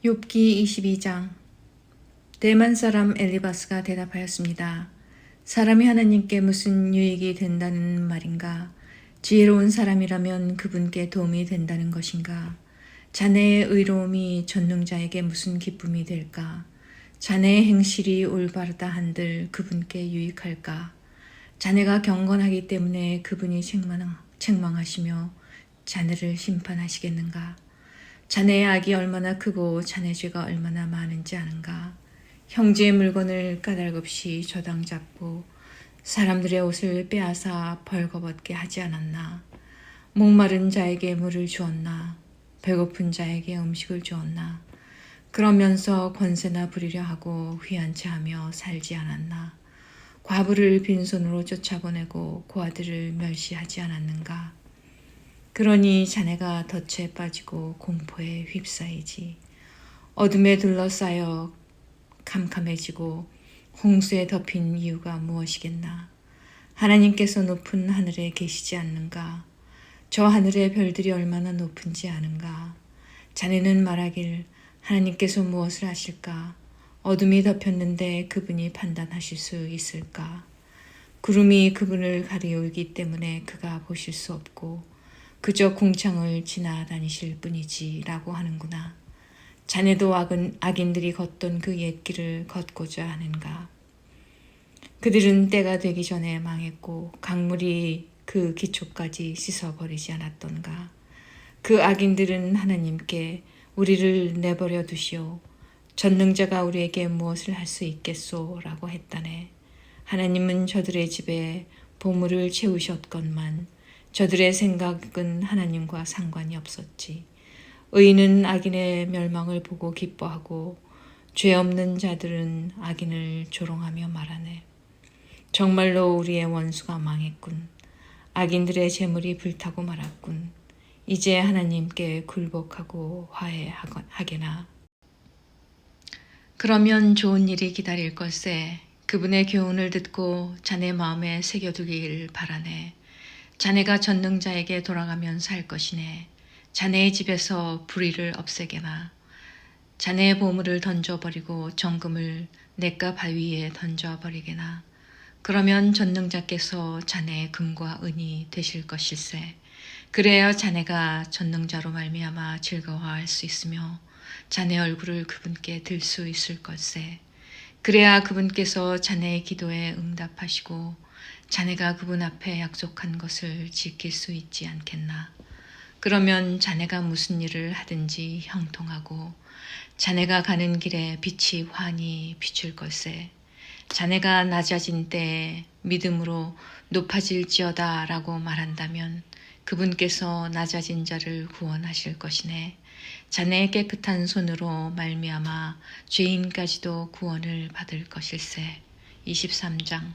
욥기 22장. 대만 사람 엘리바스가 대답하였습니다. 사람이 하나님께 무슨 유익이 된다는 말인가? 지혜로운 사람이라면 그분께 도움이 된다는 것인가? 자네의 의로움이 전능자에게 무슨 기쁨이 될까? 자네의 행실이 올바르다 한들 그분께 유익할까? 자네가 경건하기 때문에 그분이 책망하시며 자네를 심판하시겠는가? 자네의 악이 얼마나 크고 자네 죄가 얼마나 많은지 아는가? 형제의 물건을 까닭없이 저당 잡고 사람들의 옷을 빼앗아 벌거벗게 하지 않았나? 목마른 자에게 물을 주었나? 배고픈 자에게 음식을 주었나? 그러면서 권세나 부리려 하고 휘한채 하며 살지 않았나? 과부를 빈손으로 쫓아보내고 고아들을 멸시하지 않았는가? 그러니 자네가 덫에 빠지고 공포에 휩싸이지. 어둠에 둘러싸여 캄캄해지고 홍수에 덮인 이유가 무엇이겠나? 하나님께서 높은 하늘에 계시지 않는가? 저 하늘의 별들이 얼마나 높은지 아는가? 자네는 말하길 하나님께서 무엇을 하실까? 어둠이 덮였는데 그분이 판단하실 수 있을까? 구름이 그분을 가리우기 때문에 그가 보실 수 없고 그저 궁창을 지나다니실 뿐이지 라고 하는구나. 자네도 악인들이 걷던 그 옛길을 걷고자 하는가? 그들은 때가 되기 전에 망했고 강물이 그 기초까지 씻어버리지 않았던가? 그 악인들은 하나님께 우리를 내버려 두시오. 전능자가 우리에게 무엇을 할 수 있겠소? 라고 했다네. 하나님은 저들의 집에 보물을 채우셨건만 저들의 생각은 하나님과 상관이 없었지. 의인은 악인의 멸망을 보고 기뻐하고 죄 없는 자들은 악인을 조롱하며 말하네. 정말로 우리의 원수가 망했군. 악인들의 재물이 불타고 말았군. 이제 하나님께 굴복하고 화해하게나. 그러면 좋은 일이 기다릴 걸세. 그분의 교훈을 듣고 자네 마음에 새겨두길 바라네. 자네가 전능자에게 돌아가면 살 것이네. 자네의 집에서 불의를 없애게나. 자네의 보물을 던져버리고 정금을 냇가 바위에 던져버리게나. 그러면 전능자께서 자네의 금과 은이 되실 것일세. 그래야 자네가 전능자로 말미암아 즐거워할 수 있으며 자네 얼굴을 그분께 들 수 있을 걸세. 그래야 그분께서 자네의 기도에 응답하시고 자네가 그분 앞에 약속한 것을 지킬 수 있지 않겠나. 그러면 자네가 무슨 일을 하든지 형통하고 자네가 가는 길에 빛이 환히 비출 걸세. 자네가 낮아진 때에 믿음으로 높아질지어다 라고 말한다면 그분께서 낮아진 자를 구원하실 것이네. 자네의 깨끗한 손으로 말미암아 죄인까지도 구원을 받을 것일세. 23장.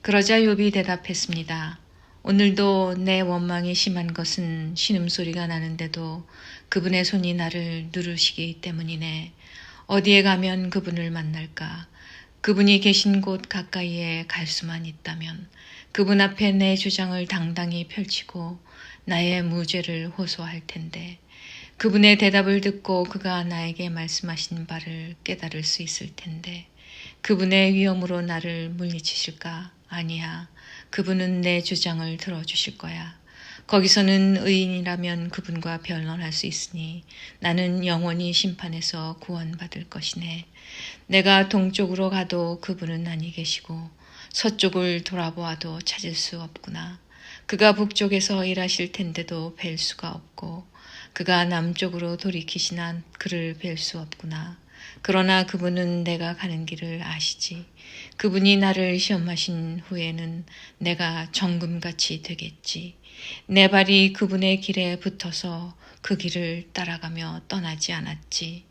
그러자 욥이 대답했습니다. 오늘도 내 원망이 심한 것은 신음소리가 나는데도 그분의 손이 나를 누르시기 때문이네. 어디에 가면 그분을 만날까? 그분이 계신 곳 가까이에 갈 수만 있다면 그분 앞에 내 주장을 당당히 펼치고 나의 무죄를 호소할 텐데 그분의 대답을 듣고 그가 나에게 말씀하신 바를 깨달을 수 있을 텐데 그분의 위엄으로 나를 물리치실까? 아니야. 그분은 내 주장을 들어주실 거야. 거기서는 의인이라면 그분과 변론할 수 있으니 나는 영원히 심판에서 구원받을 것이네. 내가 동쪽으로 가도 그분은 아니 계시고 서쪽을 돌아보아도 찾을 수 없구나. 그가 북쪽에서 일하실 텐데도 뵐 수가 없고 그가 남쪽으로 돌이키시나 그를 뵐 수 없구나. 그러나 그분은 내가 가는 길을 아시지. 그분이 나를 시험하신 후에는 내가 정금같이 되겠지. 내 발이 그분의 길에 붙어서 그 길을 따라가며 떠나지 않았지.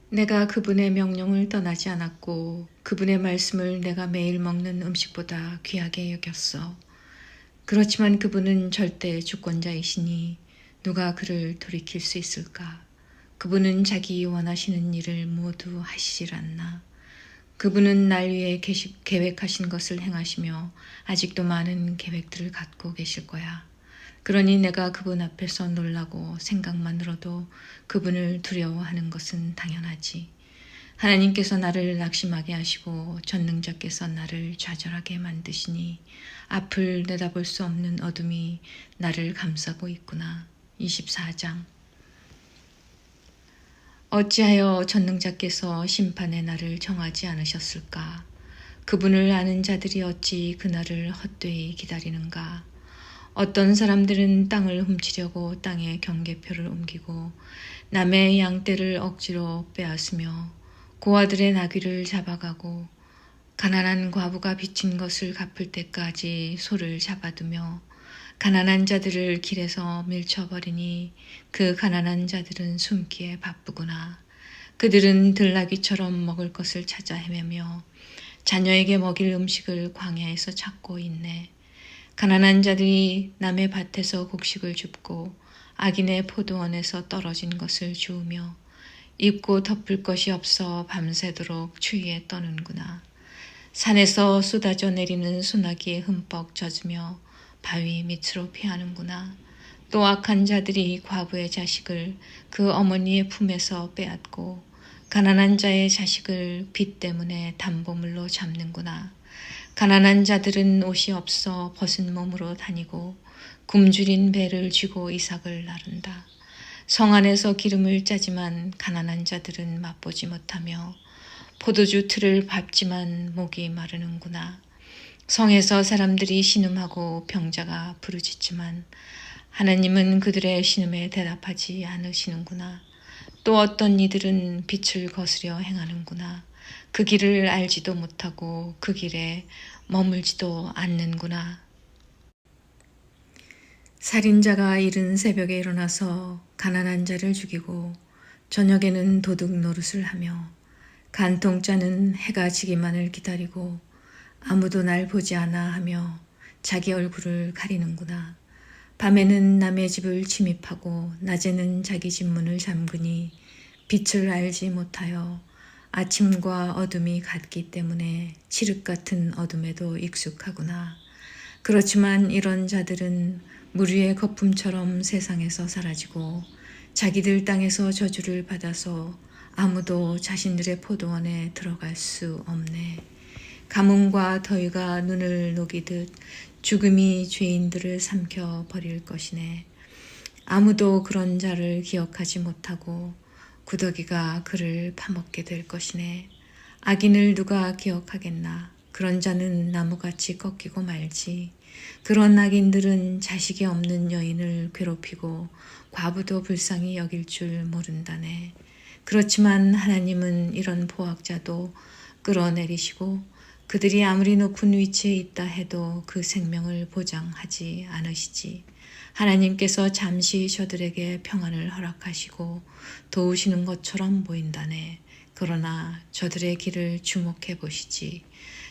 내가 그분의 명령을 떠나지 않았고 그분의 말씀을 내가 매일 먹는 음식보다 귀하게 여겼어. 그렇지만 그분은 절대 주권자이시니 누가 그를 돌이킬 수 있을까? 그분은 자기 원하시는 일을 모두 하시질 않나. 그분은 날 위해 계획하신 것을 행하시며 아직도 많은 계획들을 갖고 계실 거야. 그러니 내가 그분 앞에서 놀라고 생각만으로도 그분을 두려워하는 것은 당연하지. 하나님께서 나를 낙심하게 하시고 전능자께서 나를 좌절하게 만드시니 앞을 내다볼 수 없는 어둠이 나를 감싸고 있구나. 24장. 어찌하여 전능자께서 심판의 날을 정하지 않으셨을까? 그분을 아는 자들이 어찌 그날을 헛되이 기다리는가? 어떤 사람들은 땅을 훔치려고 땅의 경계표를 옮기고 남의 양떼를 억지로 빼앗으며 고아들의 나귀를 잡아가고 가난한 과부가 빚진 것을 갚을 때까지 소를 잡아두며 가난한 자들을 길에서 밀쳐버리니 그 가난한 자들은 숨기에 바쁘구나. 그들은 들나귀처럼 먹을 것을 찾아 헤매며 자녀에게 먹일 음식을 광야에서 찾고 있네. 가난한 자들이 남의 밭에서 곡식을 줍고 악인의 포도원에서 떨어진 것을 주우며 입고 덮을 것이 없어 밤새도록 추위에 떠는구나. 산에서 쏟아져 내리는 소나기에 흠뻑 젖으며 바위 밑으로 피하는구나. 또 악한 자들이 과부의 자식을 그 어머니의 품에서 빼앗고 가난한 자의 자식을 빚 때문에 담보물로 잡는구나. 가난한 자들은 옷이 없어 벗은 몸으로 다니고 굶주린 배를 쥐고 이삭을 나른다. 성 안에서 기름을 짜지만 가난한 자들은 맛보지 못하며 포도주 틀을 밟지만 목이 마르는구나. 성에서 사람들이 신음하고 병자가 부르짖지만 하나님은 그들의 신음에 대답하지 않으시는구나. 또 어떤 이들은 빛을 거스려 행하는구나. 그 길을 알지도 못하고 그 길에 머물지도 않는구나. 살인자가 이른 새벽에 일어나서 가난한 자를 죽이고 저녁에는 도둑 노릇을 하며 간통자는 해가 지기만을 기다리고 아무도 날 보지 않아 하며 자기 얼굴을 가리는구나. 밤에는 남의 집을 침입하고 낮에는 자기 집 문을 잠그니 빛을 알지 못하여 아침과 어둠이 같기 때문에 칠흑 같은 어둠에도 익숙하구나. 그렇지만 이런 자들은 물 위의 거품처럼 세상에서 사라지고 자기들 땅에서 저주를 받아서 아무도 자신들의 포도원에 들어갈 수 없네. 가뭄과 더위가 눈을 녹이듯 죽음이 죄인들을 삼켜 버릴 것이네. 아무도 그런 자를 기억하지 못하고 구더기가 그를 파먹게 될 것이네. 악인을 누가 기억하겠나. 그런 자는 나무같이 꺾이고 말지. 그런 악인들은 자식이 없는 여인을 괴롭히고 과부도 불쌍히 여길 줄 모른다네. 그렇지만 하나님은 이런 포악자도 끌어내리시고 그들이 아무리 높은 위치에 있다 해도 그 생명을 보장하지 않으시지. 하나님께서 잠시 저들에게 평안을 허락하시고 도우시는 것처럼 보인다네. 그러나 저들의 길을 주목해 보시지.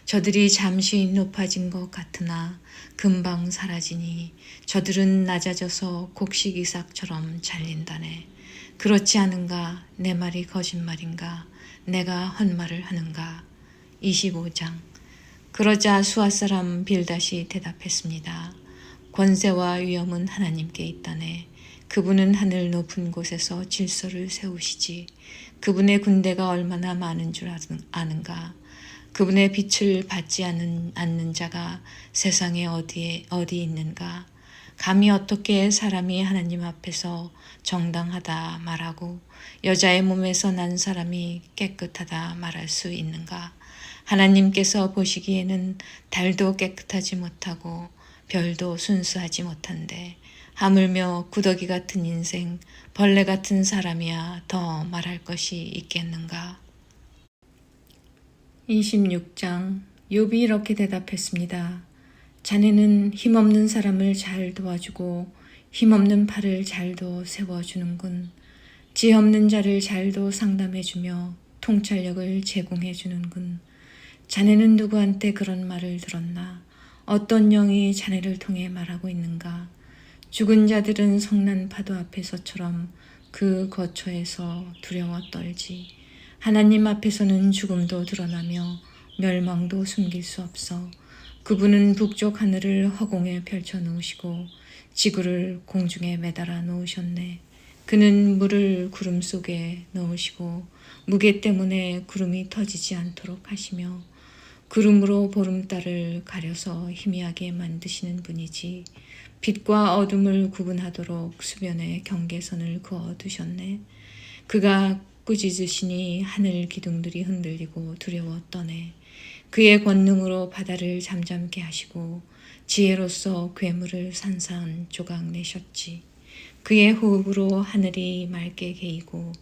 저들이 잠시 높아진 것 같으나 금방 사라지니 저들은 낮아져서 곡식 이삭처럼 잘린다네. 그렇지 않은가? 내 말이 거짓말인가? 내가 헛말을 하는가? 25장. 그러자 수아 사람 빌닷이 대답했습니다. 권세와 위엄은 하나님께 있다네. 그분은 하늘 높은 곳에서 질서를 세우시지. 그분의 군대가 얼마나 많은 줄 아는가. 그분의 빛을 받지 않는 자가 세상에 어디 있는가. 감히 어떻게 사람이 하나님 앞에서 정당하다 말하고 여자의 몸에서 난 사람이 깨끗하다 말할 수 있는가. 하나님께서 보시기에는 달도 깨끗하지 못하고 별도 순수하지 못한데 하물며 구더기 같은 인생, 벌레 같은 사람이야 더 말할 것이 있겠는가. 26장. 욥이 이렇게 대답했습니다. 자네는 힘없는 사람을 잘 도와주고 힘없는 팔을 잘도 세워주는군. 지혜 없는 자를 잘도 상담해주며 통찰력을 제공해주는군. 자네는 누구한테 그런 말을 들었나? 어떤 영이 자네를 통해 말하고 있는가? 죽은 자들은 성난 파도 앞에서처럼 그 거처에서 두려워 떨지. 하나님 앞에서는 죽음도 드러나며 멸망도 숨길 수 없어. 그분은 북쪽 하늘을 허공에 펼쳐 놓으시고 지구를 공중에 매달아 놓으셨네. 그는 물을 구름 속에 넣으시고 무게 때문에 구름이 터지지 않도록 하시며 구름으로 보름달을 가려서 희미하게 만드시는 분이지. 빛과 어둠을 구분하도록 수변에 경계선을 그어 두셨네. 그가 꾸짖으시니 하늘 기둥들이 흔들리고 두려워 떠네. 그의 권능으로 바다를 잠잠케 하시고 지혜로서 괴물을 산산 조각 내셨지. 그의 호흡으로 하늘이 맑게 개이고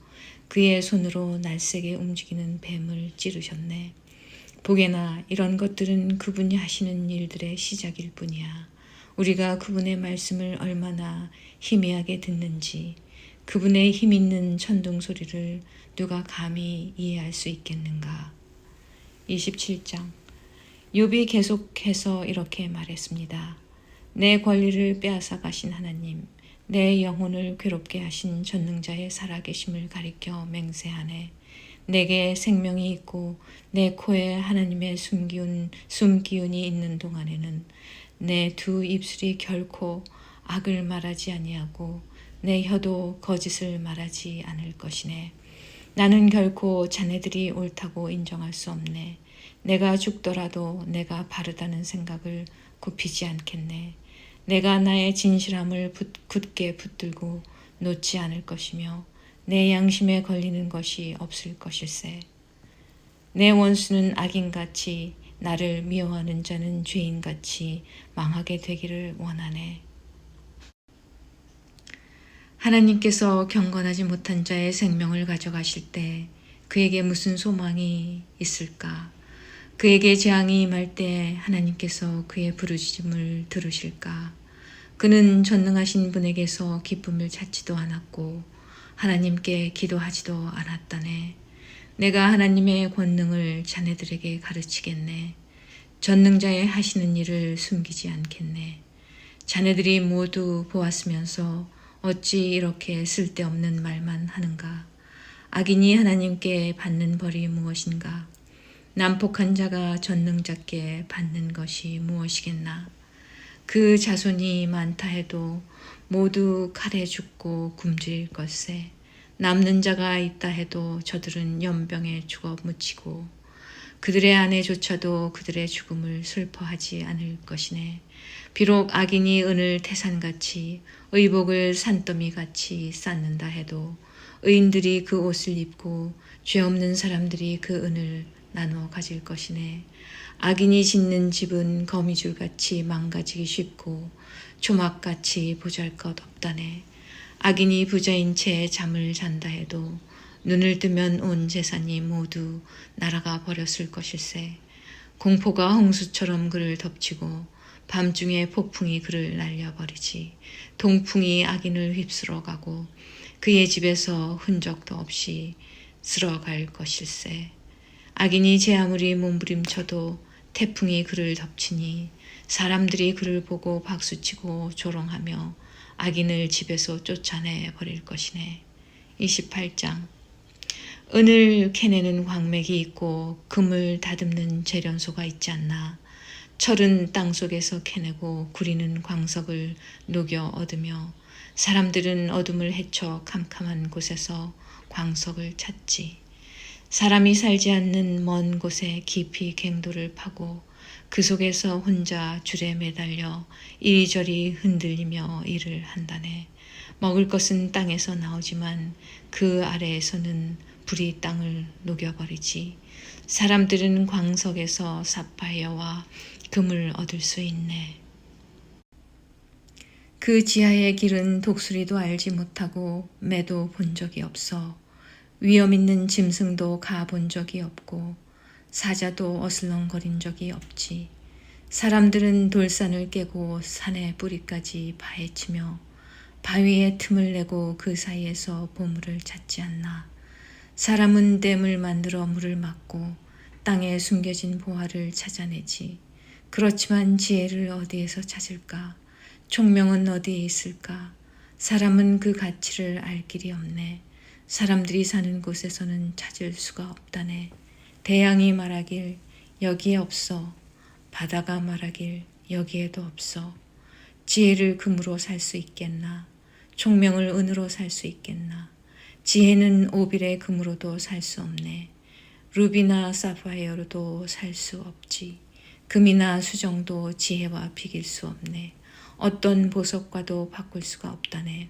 그의 손으로 날쌔게 움직이는 뱀을 찌르셨네. 보게나 이런 것들은 그분이 하시는 일들의 시작일 뿐이야. 우리가 그분의 말씀을 얼마나 희미하게 듣는지, 그분의 힘있는 천둥 소리를 누가 감히 이해할 수 있겠는가. 27장. 욥이 계속해서 이렇게 말했습니다. 내 권리를 빼앗아 가신 하나님, 내 영혼을 괴롭게 하신 전능자의 살아계심을 가리켜 맹세하네. 내게 생명이 있고 내 코에 하나님의 숨기운이 있는 동안에는 내 두 입술이 결코 악을 말하지 아니하고 내 혀도 거짓을 말하지 않을 것이네. 나는 결코 자네들이 옳다고 인정할 수 없네. 내가 죽더라도 내가 바르다는 생각을 굽히지 않겠네. 내가 나의 진실함을 굳게 붙들고 놓지 않을 것이며 내 양심에 걸리는 것이 없을 것일세. 내 원수는 악인같이 나를 미워하는 자는 죄인같이 망하게 되기를 원하네. 하나님께서 경건하지 못한 자의 생명을 가져가실 때 그에게 무슨 소망이 있을까? 그에게 재앙이 임할 때 하나님께서 그의 부르짖음을 들으실까? 그는 전능하신 분에게서 기쁨을 찾지도 않았고 하나님께 기도하지도 않았다네. 내가 하나님의 권능을 자네들에게 가르치겠네. 전능자의 하시는 일을 숨기지 않겠네. 자네들이 모두 보았으면서 어찌 이렇게 쓸데없는 말만 하는가? 악인이 하나님께 받는 벌이 무엇인가? 난폭한 자가 전능자께 받는 것이 무엇이겠나? 그 자손이 많다 해도 모두 칼에 죽고 굶주릴 것세. 남는 자가 있다 해도 저들은 연병에 죽어 묻히고 그들의 아내조차도 그들의 죽음을 슬퍼하지 않을 것이네. 비록 악인이 은을 태산같이 의복을 산더미같이 쌓는다 해도 의인들이 그 옷을 입고 죄 없는 사람들이 그 은을 나눠 가질 것이네. 악인이 짓는 집은 거미줄같이 망가지기 쉽고 조막같이 보잘것없다네. 악인이 부자인 채 잠을 잔다 해도 눈을 뜨면 온 재산이 모두 날아가 버렸을 것일세. 공포가 홍수처럼 그를 덮치고 밤중에 폭풍이 그를 날려버리지. 동풍이 악인을 휩쓸어 가고 그의 집에서 흔적도 없이 쓸어갈 것일세. 악인이 제 아무리 몸부림쳐도 태풍이 그를 덮치니 사람들이 그를 보고 박수치고 조롱하며 악인을 집에서 쫓아내 버릴 것이네. 28장. 은을 캐내는 광맥이 있고 금을 다듬는 재련소가 있지 않나. 철은 땅속에서 캐내고 구리는 광석을 녹여 얻으며 사람들은 어둠을 헤쳐 캄캄한 곳에서 광석을 찾지. 사람이 살지 않는 먼 곳에 깊이 갱도를 파고 그 속에서 혼자 줄에 매달려 이리저리 흔들리며 일을 한다네. 먹을 것은 땅에서 나오지만 그 아래에서는 불이 땅을 녹여버리지. 사람들은 광석에서 사파이어와 금을 얻을 수 있네. 그 지하의 길은 독수리도 알지 못하고 매도 본 적이 없어. 위험 있는 짐승도 가본 적이 없고 사자도 어슬렁거린 적이 없지. 사람들은 돌산을 깨고 산의 뿌리까지 파헤치며 바위에 틈을 내고 그 사이에서 보물을 찾지 않나. 사람은 댐을 만들어 물을 막고 땅에 숨겨진 보화를 찾아내지. 그렇지만 지혜를 어디에서 찾을까? 총명은 어디에 있을까? 사람은 그 가치를 알 길이 없네. 사람들이 사는 곳에서는 찾을 수가 없다네. 대양이 말하길 여기에 없어. 바다가 말하길 여기에도 없어. 지혜를 금으로 살 수 있겠나? 총명을 은으로 살 수 있겠나? 지혜는 오빌의 금으로도 살 수 없네. 루비나 사파이어로도 살 수 없지. 금이나 수정도 지혜와 비길 수 없네. 어떤 보석과도 바꿀 수가 없다네.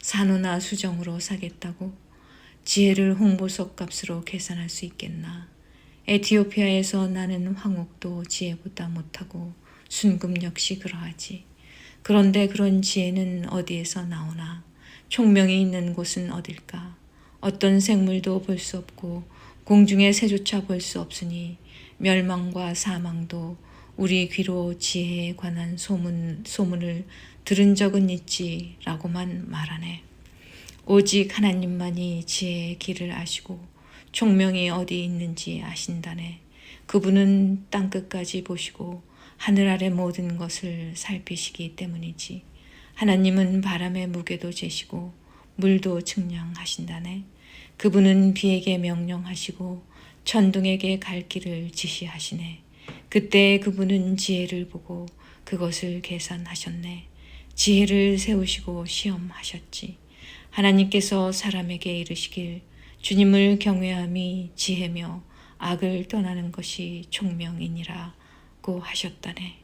산호나 수정으로 사겠다고? 지혜를 홍보석 값으로 계산할 수 있겠나? 에티오피아에서 나는 황옥도 지혜보다 못하고 순금 역시 그러하지. 그런데 그런 지혜는 어디에서 나오나? 총명이 있는 곳은 어딜까? 어떤 생물도 볼 수 없고 공중의 새조차 볼 수 없으니 멸망과 사망도 우리 귀로 지혜에 관한 소문을 들은 적은 있지라고만 말하네. 오직 하나님만이 지혜의 길을 아시고 총명이 어디 있는지 아신다네. 그분은 땅끝까지 보시고 하늘 아래 모든 것을 살피시기 때문이지. 하나님은 바람의 무게도 재시고 물도 측량하신다네. 그분은 비에게 명령하시고 천둥에게 갈 길을 지시하시네. 그때 그분은 지혜를 보고 그것을 계산하셨네. 지혜를 세우시고 시험하셨지. 하나님께서 사람에게 이르시길 주님을 경외함이 지혜며 악을 떠나는 것이 총명이니라고 하셨다네.